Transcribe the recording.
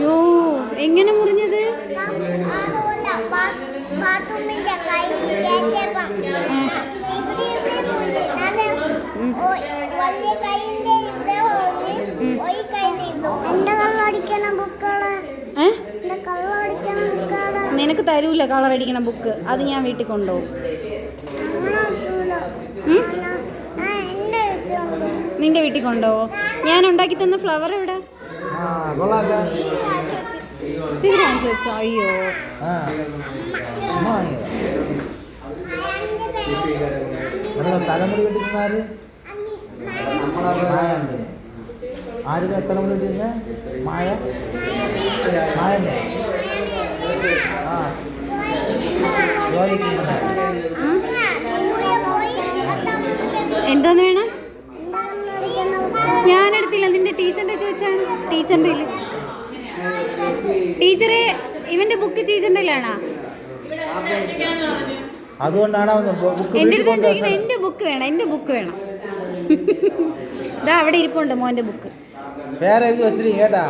യോ എങ്ങനെ മുറിഞ്ഞത്? നിനക്ക് തരൂല കളർ അടിക്കണ ബുക്ക്, അത് ഞാൻ വീട്ടിൽ കൊണ്ടുപോകും. നിന്റെ വീട്ടിൽ കൊണ്ടുപോവോ? ഞാൻ ഉണ്ടാക്കി തന്ന ഫ്ലവർ എവിടെ? ഇത് കാണിച്ചു വെച്ചോ? അയ്യോ തലമുടി വെട്ടിക്കുന്നാര് ആര് തലമുടി വെട്ടിക്കുന്ന മായ മായ എന്തോന്ന് വേണം? ഞാനെടുത്തില്ല, നിന്റെ ടീച്ചറിന്റെ ചോദിച്ചാണ്. ടീച്ചറിന്റെ ടീച്ചറെ ഇവന്റെ ബുക്ക് ടീച്ചറിന്റെ ആണോ? അതുകൊണ്ടാണ് എന്റെ അടുത്ത് ചോദിക്കണം. എന്റെ ബുക്ക് വേണം, എന്റെ ബുക്ക് വേണം. ഇതാ അവിടെ ഇരിപ്പുണ്ട് മോന്റെ ബുക്ക്. പേരെഴുതി വെച്ചിരിക്കും കേട്ടാ.